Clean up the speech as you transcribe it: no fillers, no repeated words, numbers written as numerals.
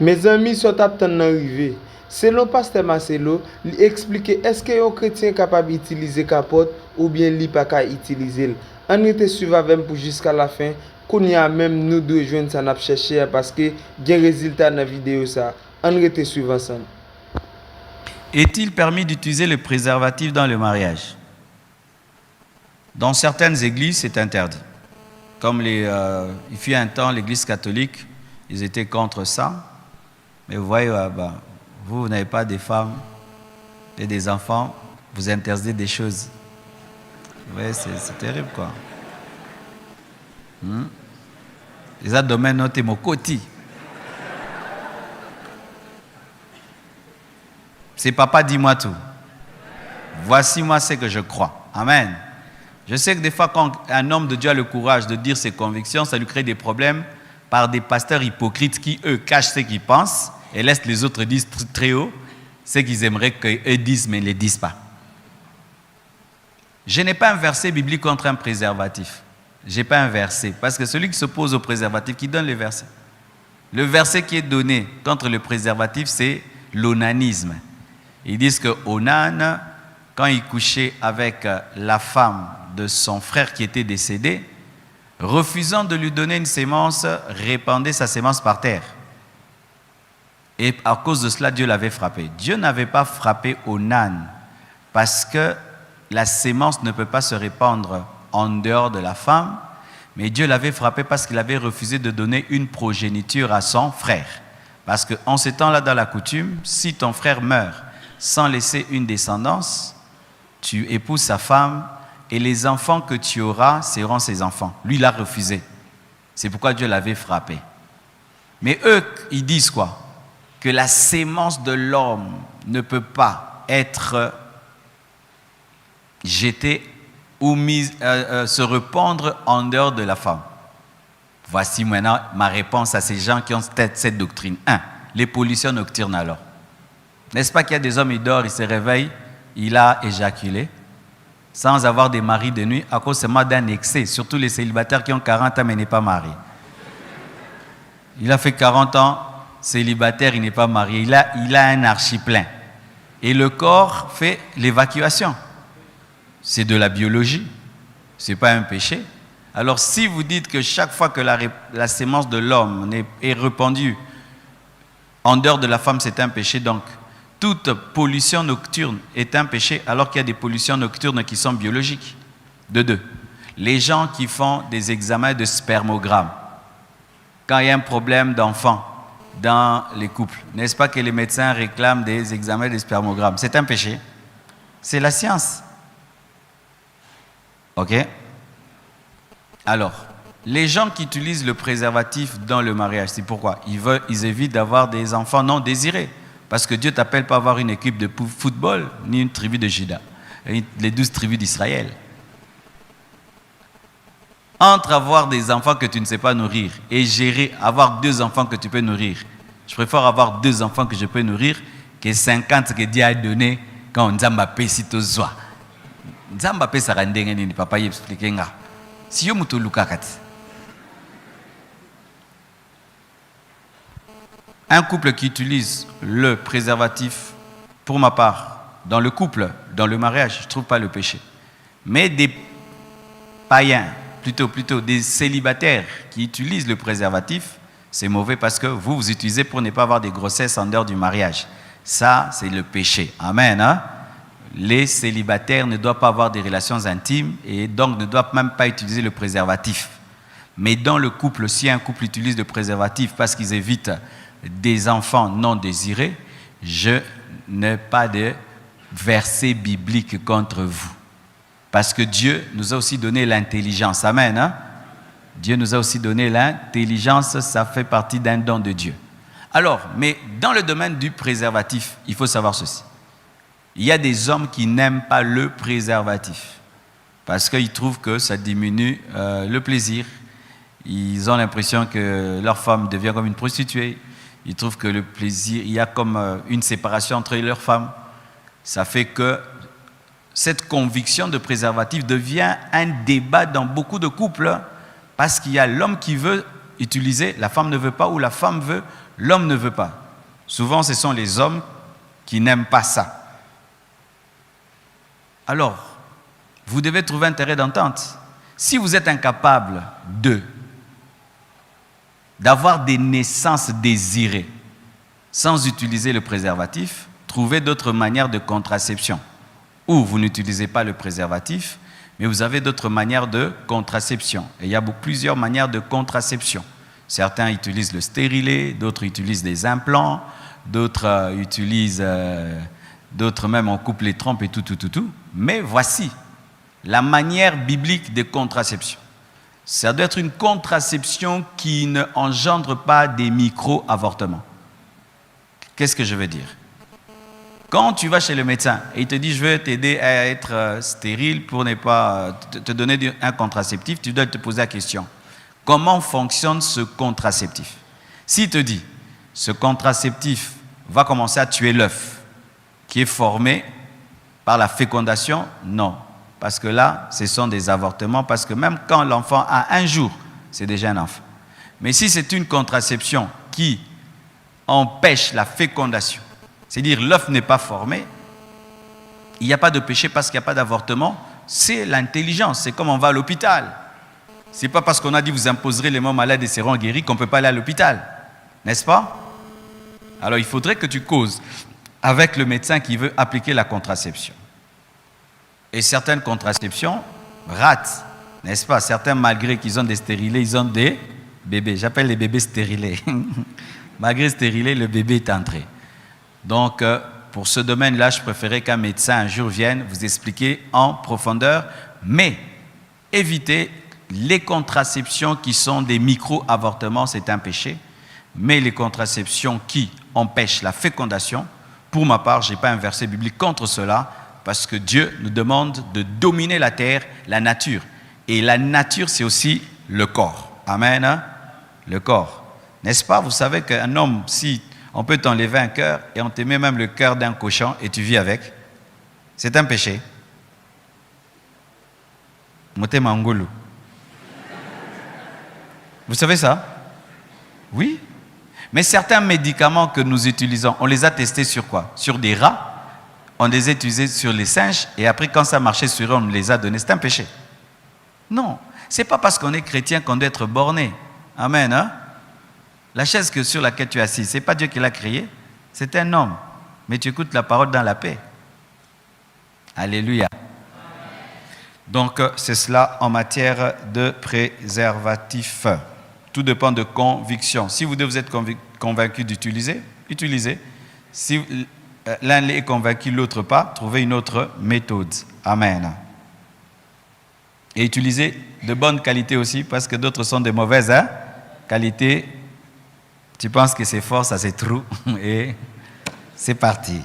Mes amis sont attendant d'arriver. Selon pasteur Marcelo, il explique est-ce que un chrétien est capable d'utiliser capote ou bien il pas capable d'utiliser. On était suivre avec pour jusqu'à la fin. Qu'on y a même nous deux joindre ça n'a cherché parce que gain résultat dans la vidéo ça. On était suivre ensemble. Est-il permis d'utiliser le préservatif dans le mariage? Dans certaines églises, c'est interdit. Comme il fut un temps, l'église catholique, ils étaient contre ça. Mais vous voyez, vous n'avez pas des femmes et des enfants, vous interdisez des choses. Vous voyez, c'est terrible, quoi. Les autres domaines ont été mon côté. C'est papa, dis-moi tout. Voici moi ce que je crois. Amen. Je sais que des fois, quand un homme de Dieu a le courage de dire ses convictions, ça lui crée des problèmes par des pasteurs hypocrites qui, eux, cachent ce qu'ils pensent et laissent les autres dire très haut ce qu'ils aimeraient qu'eux disent, mais ne le disent pas. Je n'ai pas un verset biblique contre un préservatif. Je n'ai pas un verset. Parce que celui qui s'oppose au préservatif, qui donne le verset. Le verset qui est donné contre le préservatif, c'est l'onanisme. Ils disent que Onan, quand il couchait avec la femme de son frère qui était décédé, refusant de lui donner une sémence, répandait sa sémence par terre. Et à cause de cela, Dieu l'avait frappé. Dieu n'avait pas frappé Onan parce que la sémence ne peut pas se répandre en dehors de la femme, mais Dieu l'avait frappé parce qu'il avait refusé de donner une progéniture à son frère. Parce qu'en ces temps-là, dans la coutume, si ton frère meurt sans laisser une descendance, tu épouses sa femme et les enfants que tu auras seront ses enfants. Lui, il a refusé. C'est pourquoi Dieu l'avait frappé. Mais eux, ils disent quoi? Que la sémence de l'homme ne peut pas être jetée ou se répandre en dehors de la femme. Voici maintenant ma réponse à ces gens qui ont cette doctrine. 1. Les pollutions nocturnes alors. N'est-ce pas qu'il y a des hommes, ils dorment, ils se réveillent, il a éjaculé, sans avoir des maris de nuit, à cause seulement d'un excès, surtout les célibataires qui ont 40 ans mais n'est pas marié. Il a fait 40 ans, célibataire, il n'est pas marié, il a un archiplein. Et le corps fait l'évacuation. C'est de la biologie, ce n'est pas un péché. Alors si vous dites que chaque fois que la sémence de l'homme est répandue en dehors de la femme, c'est un péché, donc toute pollution nocturne est un péché, alors qu'il y a des pollutions nocturnes qui sont biologiques. De deux, les gens qui font des examens de spermogramme, quand il y a un problème d'enfant dans les couples, n'est-ce pas que les médecins réclament des examens de spermogramme? C'est un péché. C'est la science. Ok? Alors, les gens qui utilisent le préservatif dans le mariage, c'est pourquoi? Ils évitent d'avoir des enfants non désirés. Parce que Dieu ne t'appelle pas à avoir une équipe de football, ni une tribu de Juda, les 12 tribus d'Israël. Entre avoir des enfants que tu ne sais pas nourrir et avoir 2 enfants que tu peux nourrir, je préfère avoir 2 enfants que je peux nourrir que 50 que Dieu a donné quand Nzamba paie si tu sois. Nzamba paie ça rende ni papa y explique nga. Si yo muto lukakati. Un couple qui utilise le préservatif, pour ma part, dans le couple, dans le mariage, je ne trouve pas le péché. Mais des païens, plutôt des célibataires qui utilisent le préservatif, c'est mauvais parce que vous utilisez pour ne pas avoir des grossesses en dehors du mariage. Ça, c'est le péché. Amen. Hein? Les célibataires ne doivent pas avoir des relations intimes et donc ne doivent même pas utiliser le préservatif. Mais dans le couple, si un couple utilise le préservatif parce qu'ils évitent des enfants non désirés, je n'ai pas de verset biblique contre vous. Parce que Dieu nous a aussi donné l'intelligence. Amen. Hein? Dieu nous a aussi donné l'intelligence, ça fait partie d'un don de Dieu. Alors, mais dans le domaine du préservatif, il faut savoir ceci. Il y a des hommes qui n'aiment pas le préservatif parce qu'ils trouvent que ça diminue le plaisir. Ils ont l'impression que leur femme devient comme une prostituée. Ils trouvent que le plaisir, il y a comme une séparation entre leur femme. Ça fait que cette conviction de préservatif devient un débat dans beaucoup de couples parce qu'il y a l'homme qui veut utiliser, la femme ne veut pas, ou la femme veut, L'homme ne veut pas. Souvent, ce sont les hommes qui n'aiment pas ça. Alors, vous devez trouver un terrain d'entente. Si vous êtes incapable d'avoir des naissances désirées sans utiliser le préservatif, trouvez d'autres manières de contraception. Ou vous n'utilisez pas le préservatif, mais vous avez d'autres manières de contraception. Et il y a plusieurs manières de contraception. Certains utilisent le stérilet, d'autres utilisent des implants, d'autres d'autres même on coupe les trompes et tout. Mais voici la manière biblique de contraception. Ça doit être une contraception qui ne engendre pas des micro-avortements. Qu'est-ce que je veux dire? Quand tu vas chez le médecin et il te dit « je veux t'aider à être stérile pour ne pas te donner un contraceptif », tu dois te poser la question. Comment fonctionne ce contraceptif? S'il te dit « ce contraceptif va commencer à tuer l'œuf qui est formé par la fécondation », non. Parce que là, ce sont des avortements, parce que même quand l'enfant a 1 jour, c'est déjà un enfant. Mais si c'est une contraception qui empêche la fécondation, c'est-à-dire l'œuf n'est pas formé, il n'y a pas de péché parce qu'il n'y a pas d'avortement, c'est l'intelligence, c'est comme on va à l'hôpital. Ce n'est pas parce qu'on a dit vous imposerez les morts malades et seront guéris qu'on ne peut pas aller à l'hôpital, n'est-ce pas? Alors il faudrait que tu causes avec le médecin qui veut appliquer la contraception. Et certaines contraceptions ratent, n'est-ce pas? Certains, malgré qu'ils ont des stérilés, ils ont des bébés. J'appelle les bébés stérilés. Malgré stérilé, le bébé est entré. Donc, pour ce domaine-là, je préférais qu'un médecin un jour vienne vous expliquer en profondeur, mais évitez les contraceptions qui sont des micro-avortements, c'est un péché, mais les contraceptions qui empêchent la fécondation, pour ma part, je n'ai pas un verset biblique contre cela, parce que Dieu nous demande de dominer la terre, la nature. Et la nature, c'est aussi le corps. Amen, hein? Le corps. N'est-ce pas? Vous savez qu'un homme, si on peut t'enlever un cœur et on te met même le cœur d'un cochon et tu vis avec, c'est un péché. Motema Ngolo. Vous savez ça? Oui. Mais certains médicaments que nous utilisons, on les a testés sur quoi? Sur des rats. On les a utilisés sur les singes et après quand ça marchait sur eux, on les a donnés. C'est un péché. Non. Ce n'est pas parce qu'on est chrétien qu'on doit être borné. Amen. Hein? La chaise sur laquelle tu es assis, ce n'est pas Dieu qui l'a créée, c'est un homme. Mais tu écoutes la parole dans la paix. Alléluia. Donc, c'est cela en matière de préservatif. Tout dépend de conviction. Si vous êtes convaincu d'utiliser, utilisez. Si l'un est convaincu, l'autre pas, trouvez une autre méthode. Amen. Et utilisez de bonne qualité aussi, parce que d'autres sont de mauvaise qualité. Tu penses que c'est fort, ça c'est trou, et c'est parti.